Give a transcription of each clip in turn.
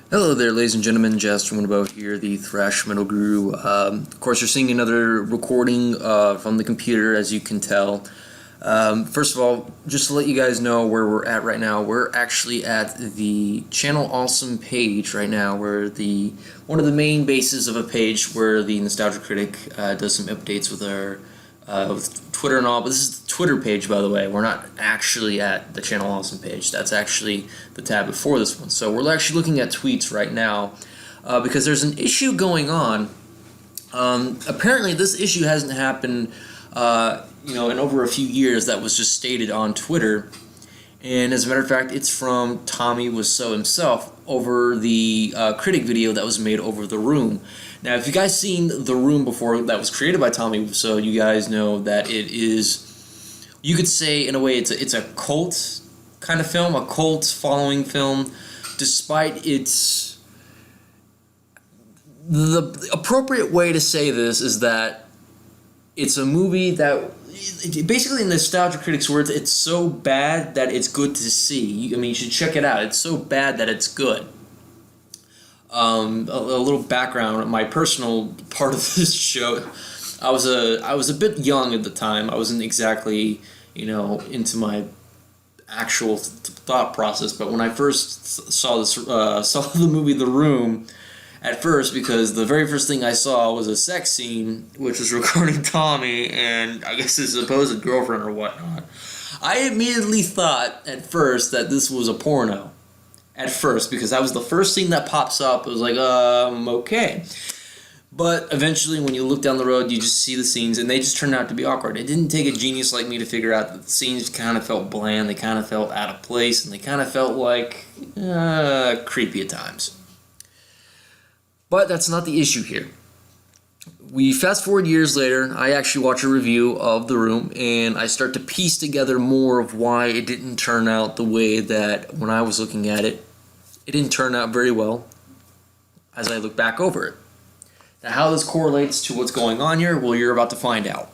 Hello there, ladies and gentlemen. Jester Winnebow here, the ThrashMetalGuru. Of course, you're seeing another recording from the computer, as you can tell. First of all, just to let you guys know where we're at right now, we're actually at the Channel Awesome page right now, where one of the main bases of a page where the Nostalgia Critic does some updates with our with Twitter and all. But this is the Twitter page, by the way. We're not actually at the Channel Awesome page. That's actually the tab before this one. So we're actually looking at tweets right now because there's an issue going on. Apparently, this issue hasn't happened in over a few years. That was just stated on Twitter. And as a matter of fact, it's from Tommy Wiseau himself over the critic video that was made over The Room. Now, if you guys seen The Room before, that was created by Tommy Wiseau, you guys know that it is, you could say in a way, it's a cult kind of film, a cult following film, despite its... The appropriate way to say this is that it's a movie that, basically in Nostalgia Critic's words, it's so bad that it's good to see. I mean, you should check it out. It's so bad that it's good. A little background, my personal part of this show, I was a bit young at the time. I wasn't exactly, into my actual thought process, but when I first saw the movie The Room, at first, because the very first thing I saw was a sex scene, which was regarding Tommy and I guess his supposed girlfriend or whatnot. I immediately thought at first that this was a porno. At first, because that was the first thing that pops up. It was like, okay. But eventually, when you look down the road, you just see the scenes, and they just turned out to be awkward. It didn't take a genius like me to figure out that the scenes kind of felt bland, they kind of felt out of place, and they kind of felt like creepy at times. But that's not the issue here. We fast forward years later, I actually watch a review of The Room, and I start to piece together more of why it didn't turn out the way that when I was looking at it, it didn't turn out very well as I look back over it. Now, how this correlates to what's going on here, well, you're about to find out.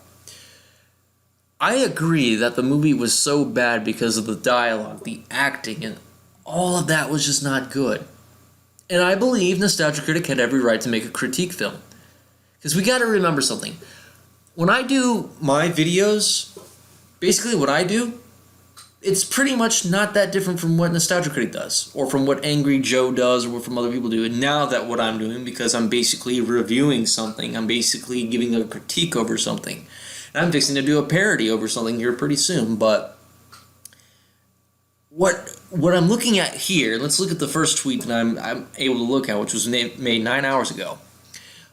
I agree that the movie was so bad because of the dialogue, the acting, and all of that was just not good. And I believe Nostalgia Critic had every right to make a critique film. Because we got to remember something. When I do my videos, basically what I do, it's pretty much not that different from what Nostalgia Critic does, or from what Angry Joe does, or from other people do. And now that what I'm doing, because I'm basically reviewing something, I'm basically giving a critique over something. And I'm fixing to do a parody over something here pretty soon, but what I'm looking at here, let's look at the first tweet that I'm able to look at, which was made 9 hours ago.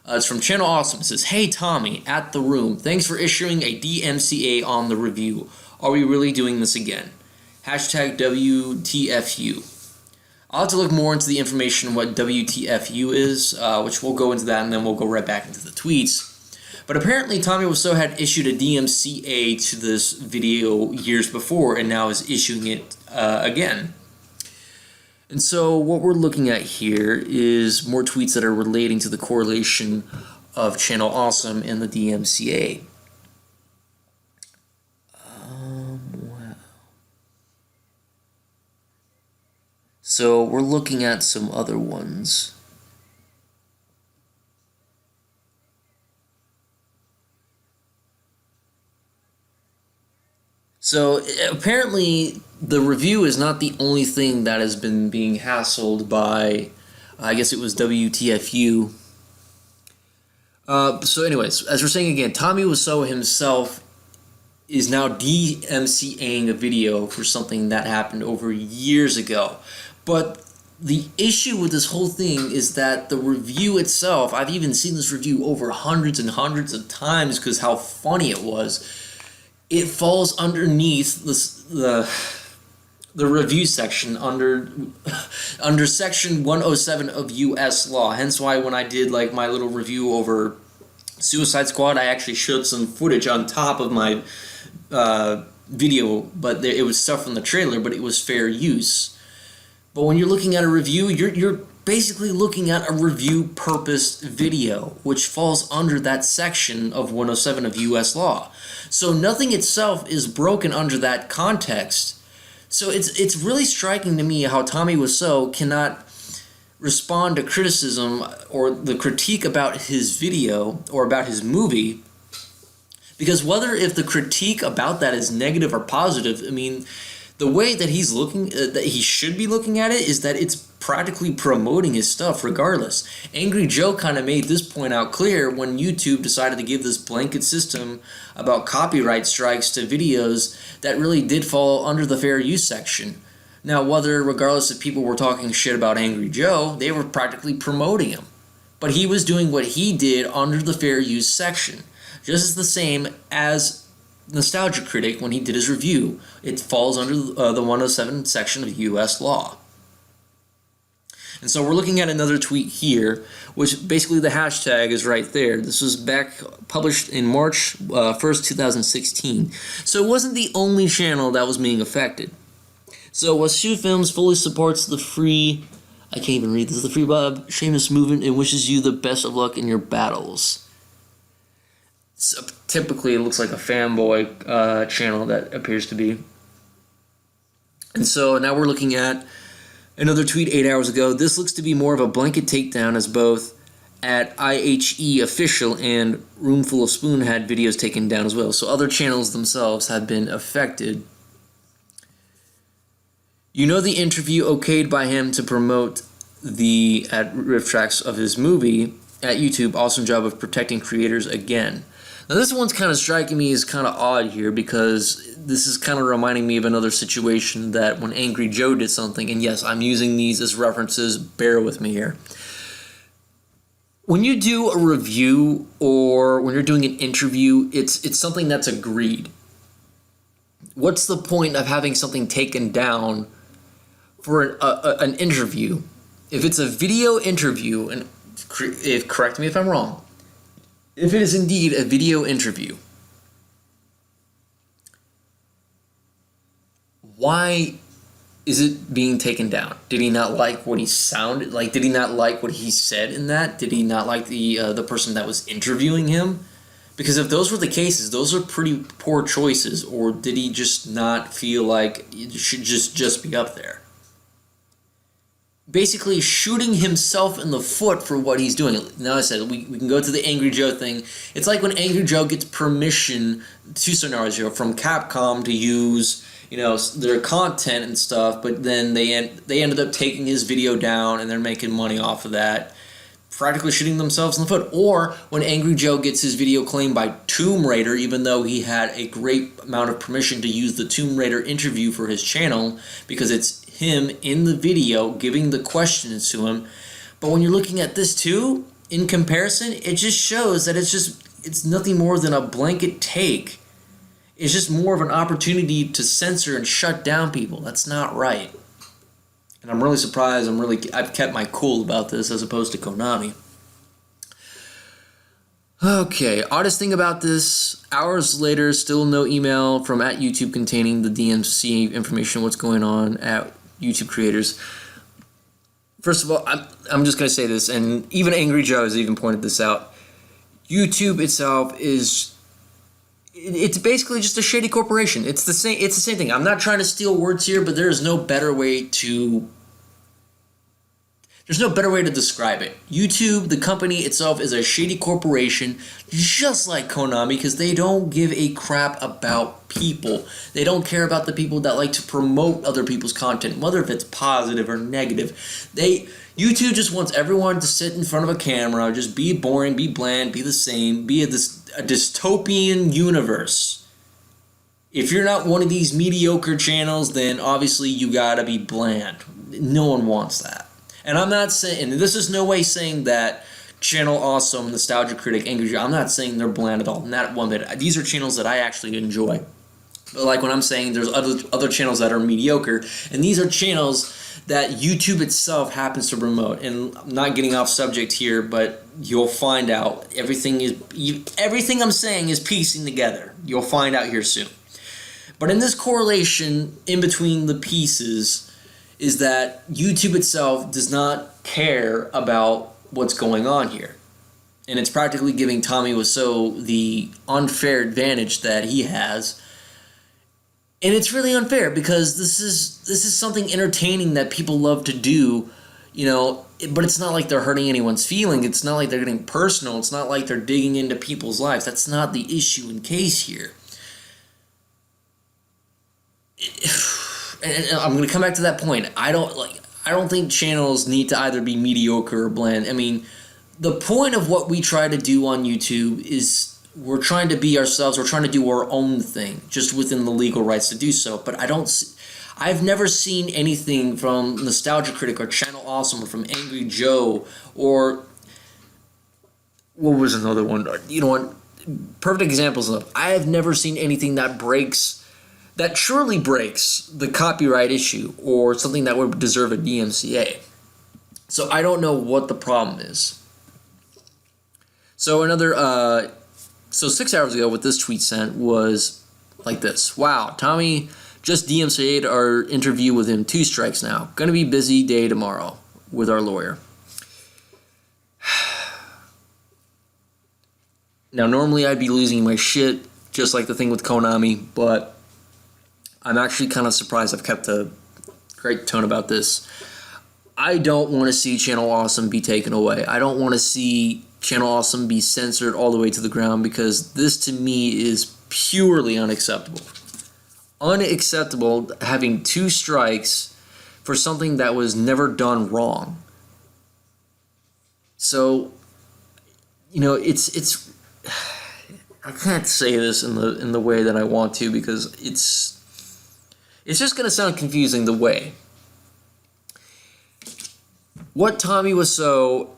It's from Channel Awesome. It says, "Hey Tommy, at The Room, thanks for issuing a DMCA on the review. Are we really doing this again? Hashtag WTFU. I'll have to look more into the information on what WTFU is, which we'll go into that, and then we'll go right back into the tweets. But apparently Tommy Wiseau had issued a DMCA to this video years before, and now is issuing it again. And so what we're looking at here is more tweets that are relating to the correlation of Channel Awesome and the DMCA. Wow. So we're looking at some other ones. So apparently the review is not the only thing that has been being hassled by, I guess it was WTFU. So anyways, as we're saying again, Tommy Wiseau himself is now DMCAing a video for something that happened over years ago. But the issue with this whole thing is that the review itself, I've even seen this review over hundreds and hundreds of times because how funny it was. It falls underneath the review section under section 107 of U.S. law. Hence why when I did like my little review over Suicide Squad, I actually showed some footage on top of my video, but it was stuff from the trailer, but it was fair use. But when you're looking at a review, you're basically looking at a review-purposed video, which falls under that section of 107 of U.S. law. So nothing itself is broken under that context. So it's really striking to me how Tommy Wiseau cannot respond to criticism or the critique about his video or about his movie, because whether if the critique about that is negative or positive, I mean, the way that he's looking, that he should be looking at it, is that it's practically promoting his stuff regardless. Angry Joe kind of made this point out clear when YouTube decided to give this blanket system about copyright strikes to videos that really did fall under the fair use section. Now, whether, regardless if people were talking shit about Angry Joe, they were practically promoting him. But he was doing what he did under the fair use section. Just as the same as Nostalgia Critic when he did his review. It falls under the 107 section of U.S. law. And so we're looking at another tweet here, which basically the hashtag is right there. This was published in March 1st, 2016. So it wasn't the only channel that was being affected. So Wiseau Films fully supports the free, I can't even read this, the free Bob Seamus movement and wishes you the best of luck in your battles. So typically it looks like a fanboy channel that appears to be. And so now we're looking at another tweet 8 hours ago. This looks to be more of a blanket takedown, as both at IHE Official and Roomful of Spoon had videos taken down as well. So other channels themselves have been affected. You know, the interview okayed by him to promote the at riff tracks of his movie at YouTube. Awesome job of protecting creators again. Now this one's kind of striking me as kind of odd here, because this is kind of reminding me of another situation that when Angry Joe did something, and yes, I'm using these as references, bear with me here. When you do a review or when you're doing an interview, it's something that's agreed. What's the point of having something taken down for an interview? If it's a video interview, and correct me if I'm wrong, if it is indeed a video interview, why is it being taken down? Did he not like what he sounded like? Did he not like what he said in that? Did he not like the person that was interviewing him? Because if those were the cases, those are pretty poor choices. Or did he just not feel like it should just be up there? Basically shooting himself in the foot for what he's doing. Now I said, we can go to the Angry Joe thing. It's like when Angry Joe gets permission, 2 scenarios here, from Capcom to use, you know, their content and stuff, but then they ended up taking his video down and they're making money off of that, practically shooting themselves in the foot. Or when Angry Joe gets his video claimed by Tomb Raider, even though he had a great amount of permission to use the Tomb Raider interview for his channel, because it's him in the video giving the questions to him. But when you're looking at this too, in comparison, it just shows that it's nothing more than a blanket take. It's just more of an opportunity to censor and shut down people. That's not right. And I'm really surprised. I've kept my cool about this as opposed to Konami. Okay, oddest thing about this, hours later, still no email from at YouTube containing the DMCA information, what's going on at YouTube creators. First of all, I'm just going to say this, and even Angry Joe has even pointed this out. YouTube itself it's basically just a shady corporation. It's the same thing. I'm not trying to steal words here, but there's no better way to describe it. YouTube, the company itself, is a shady corporation, just like Konami, because they don't give a crap about people. They don't care about the people that like to promote other people's content, whether if it's positive or negative. YouTube just wants everyone to sit in front of a camera, just be boring, be bland, be the same, be a dystopian universe. If you're not one of these mediocre channels, then obviously you gotta be bland. No one wants that. And I'm not saying, and this is no way saying that Channel Awesome, Nostalgia Critic, Angry Joe, I'm not saying they're bland at all. Not one bit. These are channels that I actually enjoy. But like when I'm saying there's other channels that are mediocre, and these are channels that YouTube itself happens to promote. And I'm not getting off subject here, but you'll find out. Everything I'm saying is piecing together. You'll find out here soon. But in this correlation in between the pieces is that YouTube itself does not care about what's going on here. And it's practically giving Tommy Wiseau the unfair advantage that he has. And it's really unfair because this is something entertaining that people love to do. You know, but it's not like they're hurting anyone's feeling. It's not like they're getting personal. It's not like they're digging into people's lives. That's not the issue in case here. And I'm going to come back to that point. I don't think channels need to either be mediocre or bland. I mean, the point of what we try to do on YouTube is we're trying to be ourselves. We're trying to do our own thing, just within the legal rights to do so. But I've never seen anything from Nostalgia Critic or Channel Awesome or from Angry Joe or what was another one? You know what? Perfect examples of. I have never seen anything that surely breaks the copyright issue or something that would deserve a DMCA. So I don't know what the problem is. So 6 hours ago, what this tweet sent was like this. Wow, Tommy just DMCA'd our interview with him. 2 strikes now. Gonna be busy day tomorrow with our lawyer. Now, normally I'd be losing my shit, just like the thing with Konami, but I'm actually kind of surprised I've kept a great tone about this. I don't want to see Channel Awesome be taken away. I don't want to see Channel Awesome be censored all the way to the ground, because this to me is purely unacceptable. Unacceptable having 2 strikes for something that was never done wrong. So, you know, it's I can't say this in the way that I want to, because it's just going to sound confusing the way. What Tommy Wiseau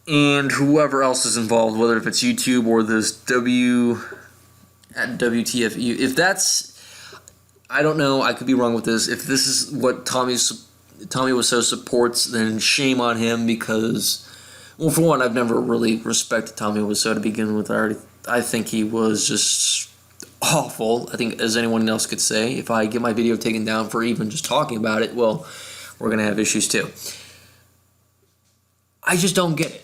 and whoever else is involved, whether if it's YouTube or this WTFU, if that's, I don't know, I could be wrong with this. If this is what Tommy Wiseau supports, then shame on him, because, well, for one, I've never really respected Tommy Wiseau to begin with. I think he was just awful, I think, as anyone else could say. If I get my video taken down for even just talking about it, well, we're going to have issues too. I just don't get it.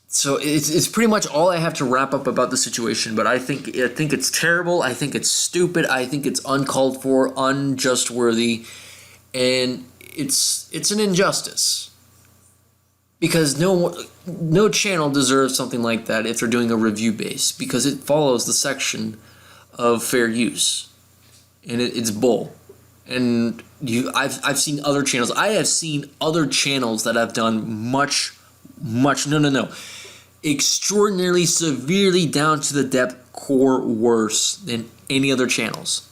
So it's pretty much all I have to wrap up about the situation, but I think it's terrible, I think it's stupid, I think it's uncalled for, unjustworthy, and it's an injustice. Because no channel deserves something like that if they're doing a review base, because it follows the section of fair use, and it's bull. And I've seen other channels. I have seen other channels that have done extraordinarily, severely down to the depth core worse than any other channels.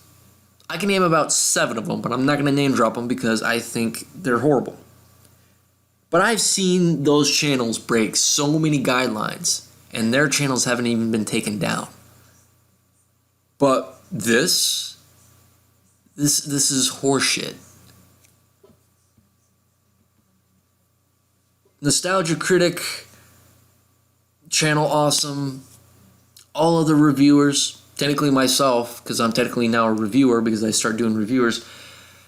I can name about 7 of them, but I'm not going to name drop them because I think they're horrible. But I've seen those channels break so many guidelines, and their channels haven't even been taken down. But this is horseshit. Nostalgia Critic, Channel Awesome, all other reviewers, technically myself, because I'm technically now a reviewer because I start doing reviewers,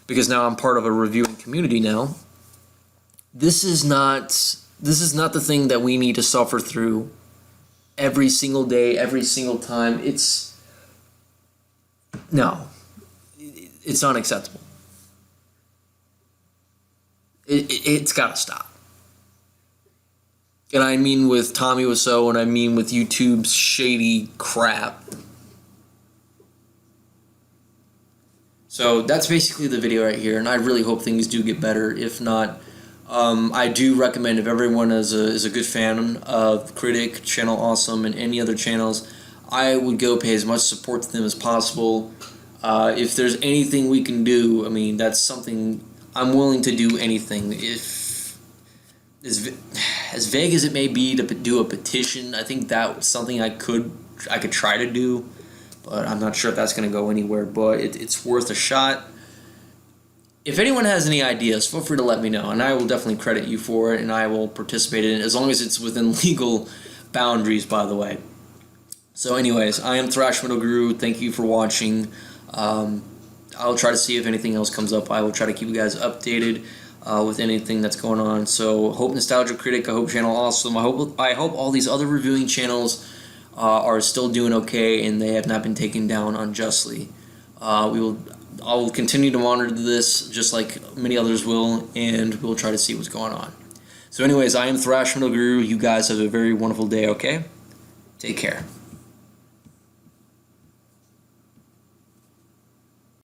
because now I'm part of a reviewing community now. This is not the thing that we need to suffer through every single day, every single time. It's unacceptable. It's got to stop. And I mean with Tommy Wiseau, and I mean with YouTube's shady crap. So that's basically the video right here, and I really hope things do get better. If not, I do recommend, if everyone is a good fan of Critic, Channel Awesome, and any other channels, I would go pay as much support to them as possible. If there's anything we can do, I mean, that's something I'm willing to do. Anything. If as vague as it may be to do a petition, I think that's something I could try to do, but I'm not sure if that's going to go anywhere. But it's worth a shot. If anyone has any ideas, feel free to let me know, and I will definitely credit you for it, and I will participate in it, as long as it's within legal boundaries, by the way. So anyways, I am ThrashMetalGuru. Thank you for watching. I'll try to see if anything else comes up. I will try to keep you guys updated with anything that's going on. So hope Nostalgia Critic, I hope Channel Awesome, I hope all these other reviewing channels are still doing okay and they have not been taken down unjustly. I'll continue to monitor this just like many others will, and we'll try to see what's going on. So anyways, I am ThrashMetalGuru. You guys have a very wonderful day, okay? Take care.